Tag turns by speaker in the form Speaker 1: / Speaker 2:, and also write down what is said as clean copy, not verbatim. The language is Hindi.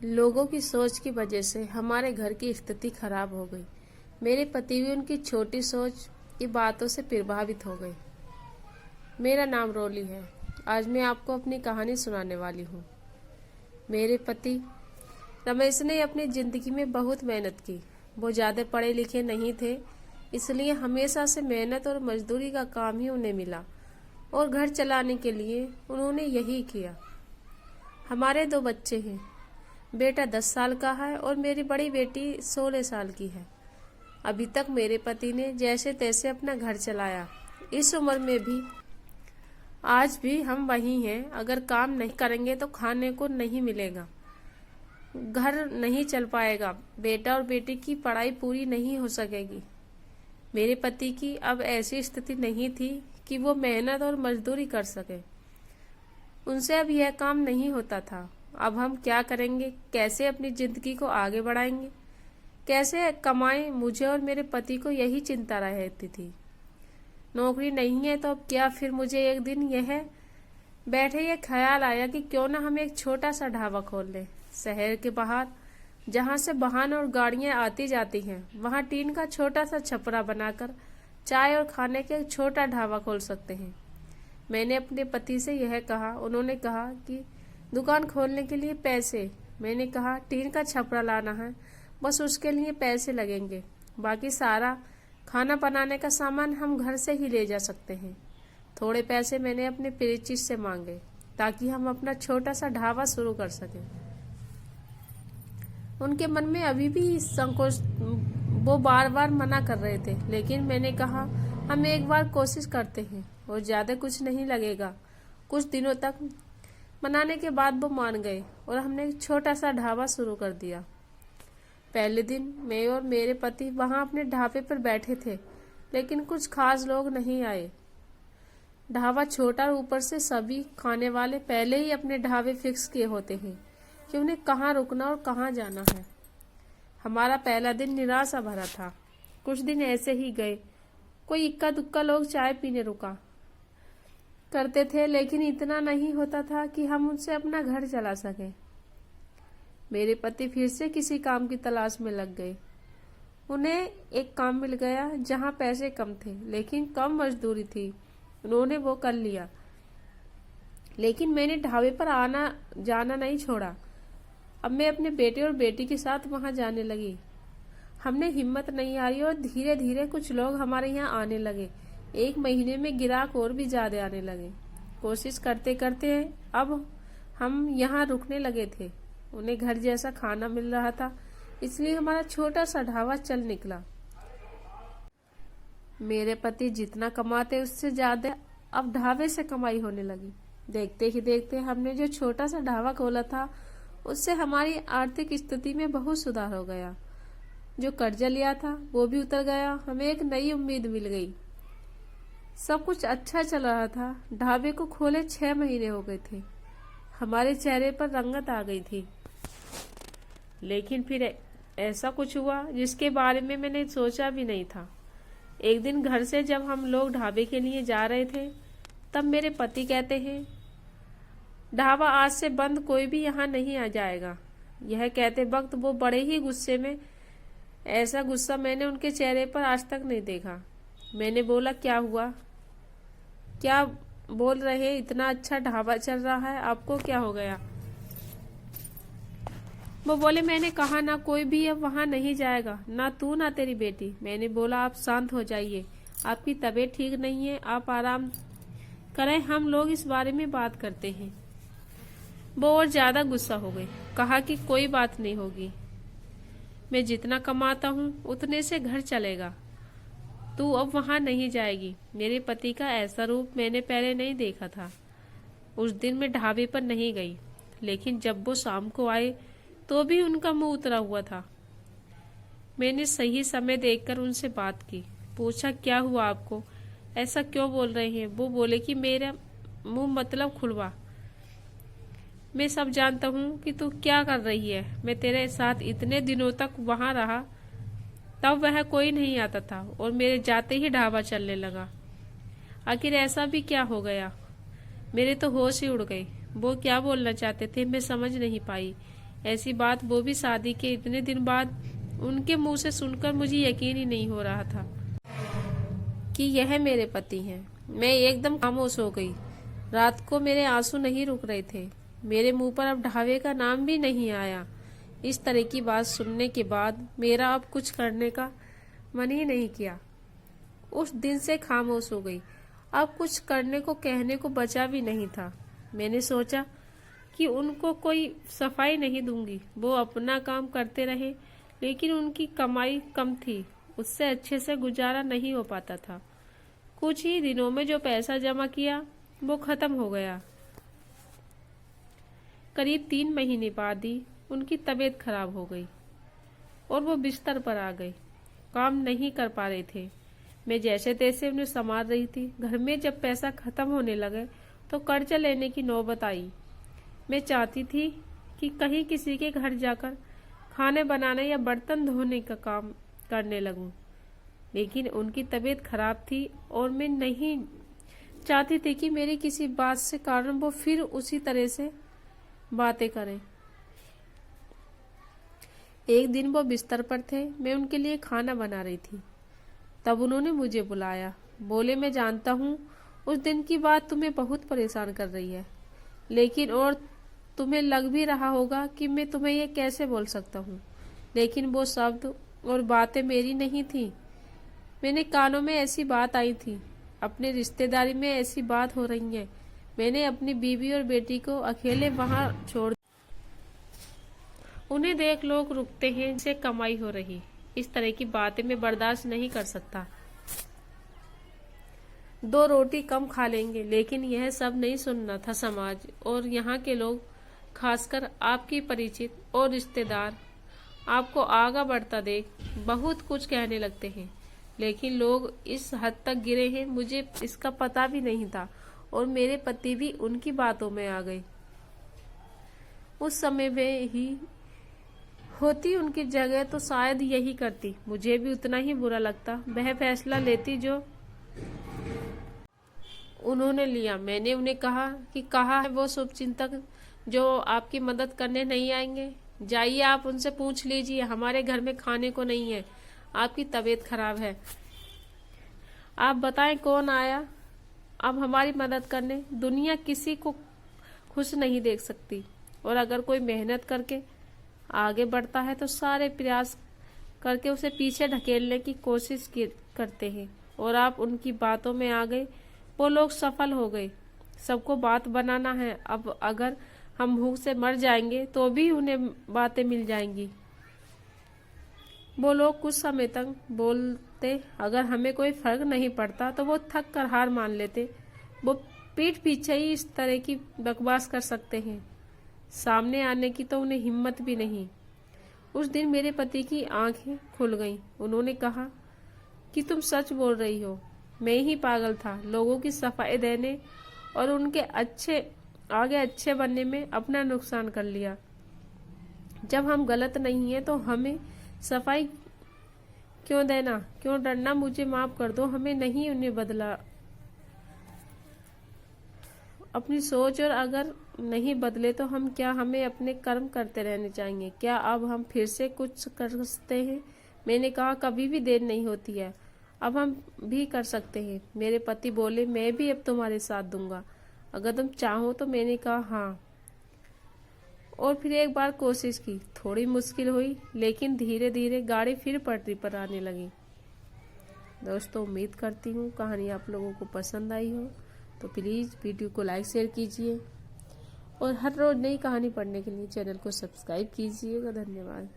Speaker 1: लोगों की सोच की वजह से हमारे घर की स्थिति खराब हो गई। मेरे पति भी उनकी छोटी सोच की बातों से प्रभावित हो गए। मेरा नाम रोली है। आज मैं आपको अपनी कहानी सुनाने वाली हूँ। मेरे पति रमेश ने अपनी ज़िंदगी में बहुत मेहनत की। वो ज़्यादा पढ़े लिखे नहीं थे, इसलिए हमेशा से मेहनत और मजदूरी का काम ही उन्हें मिला और घर चलाने के लिए उन्होंने यही किया। हमारे 2 बच्चे हैं। बेटा 10 साल का है और मेरी बड़ी बेटी 16 साल की है। अभी तक मेरे पति ने जैसे तैसे अपना घर चलाया। इस उम्र में भी आज भी हम वही हैं। अगर काम नहीं करेंगे तो खाने को नहीं मिलेगा, घर नहीं चल पाएगा, बेटा और बेटी की पढ़ाई पूरी नहीं हो सकेगी। मेरे पति की अब ऐसी स्थिति नहीं थी कि वो मेहनत और मजदूरी कर सके। उनसे अब यह काम नहीं होता था। अब हम क्या करेंगे? कैसे अपनी जिंदगी को आगे बढ़ाएंगे? कैसे कमाएं? मुझे और मेरे पति को यही चिंता रहती थी। नौकरी नहीं है तो अब क्या? फिर मुझे एक दिन बैठे ख्याल आया कि क्यों ना हम एक छोटा सा ढाबा खोल लें। शहर के बाहर जहाँ से वाहन और गाड़ियाँ आती जाती हैं, वहाँ टीन का छोटा सा छपरा बनाकर चाय और खाने के एक छोटा ढाबा खोल सकते हैं। मैंने अपने पति से यह कहा। उन्होंने कहा कि दुकान खोलने के लिए पैसे। मैंने कहा टीन का छपरा लाना है, बस उसके लिए पैसे लगेंगे, बाकी सारा खाना बनाने का सामान हम घर से ही ले जा सकते हैं। थोड़े पैसे मैंने अपने परिचित से मांगे ताकि हम अपना छोटा सा ढाबा शुरू कर सकें। उनके मन में अभी भी संकोच, वो बार बार मना कर रहे थे, लेकिन मैंने कहा हम एक बार कोशिश करते हैं और ज़्यादा कुछ नहीं लगेगा। कुछ दिनों तक मनाने के बाद वो मान गए और हमने एक छोटा सा ढाबा शुरू कर दिया। पहले दिन मैं और मेरे पति वहाँ अपने ढाबे पर बैठे थे, लेकिन कुछ खास लोग नहीं आए। ढाबा छोटा और ऊपर से सभी खाने वाले पहले ही अपने ढाबे फिक्स किए होते हैं कि उन्हें कहाँ रुकना और कहाँ जाना है। हमारा पहला दिन निराशा भरा था। कुछ दिन ऐसे ही गए। कोई इक्का दुक्का लोग चाय पीने रुका करते थे, लेकिन इतना नहीं होता था कि हम उनसे अपना घर चला सकें। मेरे पति फिर से किसी काम की तलाश में लग गए। उन्हें एक काम मिल गया जहां पैसे कम थे लेकिन कम मजदूरी थी। उन्होंने वो कर लिया, लेकिन मैंने ढाबे पर आना जाना नहीं छोड़ा। अब मैं अपने बेटे और बेटी के साथ वहां जाने लगी। हमने हिम्मत नहीं हारी और धीरे धीरे कुछ लोग हमारे यहाँ आने लगे। 1 महीने में ग्राहक और भी ज्यादा आने लगे। कोशिश करते करते अब हम यहाँ रुकने लगे थे। उन्हें घर जैसा खाना मिल रहा था, इसलिए हमारा छोटा सा ढाबा चल निकला। मेरे पति जितना कमाते उससे ज्यादा अब ढाबे से कमाई होने लगी। देखते ही देखते हमने जो छोटा सा ढाबा खोला था उससे हमारी आर्थिक स्थिति में बहुत सुधार हो गया। जो कर्जा लिया था वो भी उतर गया। हमें एक नई उम्मीद मिल गई। सब कुछ अच्छा चल रहा था। ढाबे को खोले 6 महीने हो गए थे। हमारे चेहरे पर रंगत आ गई थी। लेकिन फिर ऐसा कुछ हुआ जिसके बारे में मैंने सोचा भी नहीं था। एक दिन घर से जब हम लोग ढाबे के लिए जा रहे थे, तब मेरे पति कहते हैं ढाबा आज से बंद, कोई भी यहाँ नहीं आ जाएगा। यह कहते वक्त वो बड़े ही गुस्से में, ऐसा गुस्सा मैंने उनके चेहरे पर आज तक नहीं देखा। मैंने बोला क्या हुआ? क्या बोल रहे? इतना अच्छा ढाबा चल रहा है, आपको क्या हो गया? वो बोले मैंने कहा ना कोई भी अब वहां नहीं जाएगा, ना तू ना तेरी बेटी। मैंने बोला आप शांत हो जाइए, आपकी तबीयत ठीक नहीं है, आप आराम करें, हम लोग इस बारे में बात करते हैं। वो और ज्यादा गुस्सा हो गई। कहा कि कोई बात नहीं होगी, मैं जितना कमाता हूँ उतने से घर चलेगा, तू अब वहां नहीं जाएगी। मेरे पति का ऐसा रूप मैंने पहले नहीं देखा था। उस दिन मैं ढाबे पर नहीं गई, लेकिन जब वो शाम को आए तो भी उनका मुंह उतरा हुआ था। मैंने सही समय देखकर उनसे बात की। पूछा क्या हुआ आपको, ऐसा क्यों बोल रहे हैं? वो बोले कि मेरा मुंह मतलब खुलवा, मैं सब जानता हूँ कि तू क्या कर रही है। मैं तेरे साथ इतने दिनों तक वहां रहा, तब वह कोई नहीं आता था और मेरे जाते ही ढाबा चलने लगा। आखिर ऐसा भी क्या हो गया? मेरे तो होश ही उड़ गए। वो क्या बोलना चाहते थे मैं समझ नहीं पाई। ऐसी बात वो भी शादी के इतने दिन बाद। उनके मुंह से सुनकर मुझे यकीन ही नहीं हो रहा था कि यह मेरे पति हैं। मैं एकदम खामोश हो गई। रात को मेरे आंसू नहीं रुक रहे थे। मेरे मुंह पर अब ढावे का नाम भी नहीं आया। इस तरह की बात सुनने के बाद मेरा अब कुछ करने का मन ही नहीं किया। उस दिन से खामोश हो गई। अब कुछ करने को कहने को बचा भी नहीं था। मैंने सोचा कि उनको कोई सफाई नहीं दूंगी, वो अपना काम करते रहे, लेकिन उनकी कमाई कम थी, उससे अच्छे से गुजारा नहीं हो पाता था। कुछ ही दिनों में जो पैसा जमा किया वो खत्म हो गया। करीब 3 महीने बाद ही उनकी तबीयत खराब हो गई और वो बिस्तर पर आ गई। काम नहीं कर पा रहे थे। मैं जैसे तैसे उन्हें संभाल रही थी। घर में जब पैसा खत्म होने लगे तो कर्जा लेने की नौबत आई। मैं चाहती थी कि कहीं किसी के घर जाकर खाने बनाने या बर्तन धोने का काम करने लगूं, लेकिन उनकी तबीयत खराब थी और मैं नहीं चाहती थी कि मेरी किसी बात से कारण वो फिर उसी तरह से बातें करें। एक दिन वो बिस्तर पर थे, मैं उनके लिए खाना बना रही थी। तब उन्होंने मुझे बुलाया। बोले, मैं जानता हूँ उस दिन की बात तुम्हें बहुत परेशान कर रही है, लेकिन और तुम्हें लग भी रहा होगा कि मैं तुम्हें ये कैसे बोल सकता हूँ, लेकिन वो शब्द और बातें मेरी नहीं थी। मैंने कानों में ऐसी बात आई थी, अपने रिश्तेदारी में ऐसी बात हो रही है। मैंने अपनी बीवी और बेटी को अकेले वहां छोड़, उन्हें देख लोग रुकते हैं जिनसे कमाई हो रही। इस तरह की बातें मैं बर्दाश्त नहीं कर सकता। 2 रोटी कम खा लेंगे, लेकिन यह सब नहीं सुनना था। समाज और यहाँ के लोग, खासकर आपकी परिचित और रिश्तेदार, आपको आगे बढ़ता देख बहुत कुछ कहने लगते हैं, लेकिन लोग इस हद तक गिरे हैं मुझे इसका पता भी नहीं था, और मेरे पति भी उनकी बातों में आ गए। उस समय में ही होती उनकी जगह तो शायद यही करती, मुझे भी उतना ही बुरा लगता। वह फैसला लेती जो उन्होंने लिया। मैंने उन्हें कहा है वो शुभचिंतक जो आपकी मदद करने नहीं आएंगे। जाइए, आप उनसे पूछ लीजिए, हमारे घर में खाने को नहीं है, आपकी तबीयत खराब है। आप बताएं कौन आया अब हमारी मदद करने। दुनिया किसी को खुश नहीं देख सकती, और अगर कोई मेहनत करके आगे बढ़ता है तो सारे प्रयास करके उसे पीछे ढकेलने की कोशिश करते हैं, और आप उनकी बातों में आ गए। वो लोग सफल हो गए। सबको बात बनाना है। अब अगर हम भूख से मर जाएंगे तो भी उन्हें बातें मिल जाएंगी। वो लोग कुछ समय तक बोलते, अगर हमें कोई फर्क नहीं पड़ता तो वो थक कर हार मान लेते। वो पीठ पीछे ही इस तरह की बकवास कर सकते हैं, सामने आने की तो उन्हें हिम्मत भी नहीं। उस दिन मेरे पति की आंखें खुल गईं। उन्होंने कहा कि तुम सच बोल रही हो, मैं ही पागल था। लोगों की सफाई देने और उनके आगे अच्छे बनने में अपना नुकसान कर लिया। जब हम गलत नहीं है तो हमें सफाई क्यों देना, क्यों डरना। मुझे माफ कर दो, हमें नहीं उन्हें बदला अपनी सोच, और अगर नहीं बदले तो हम क्या, हमें अपने कर्म करते रहने चाहिए। क्या अब हम फिर से कुछ कर सकते हैं? मैंने कहा, कभी भी देर नहीं होती है, अब हम भी कर सकते हैं। मेरे पति बोले, मैं भी अब तुम्हारे साथ दूंगा अगर तुम चाहो तो। मैंने कहा हाँ, और फिर एक बार कोशिश की। थोड़ी मुश्किल हुई, लेकिन धीरे धीरे गाड़ी फिर पटरी पर आने लगी। दोस्तों, उम्मीद करती हूँ कहानी आप लोगों को पसंद आई हो, तो प्लीज़ वीडियो को लाइक शेयर कीजिए, और हर रोज नई कहानी पढ़ने के लिए चैनल को सब्सक्राइब कीजिएगा। धन्यवाद।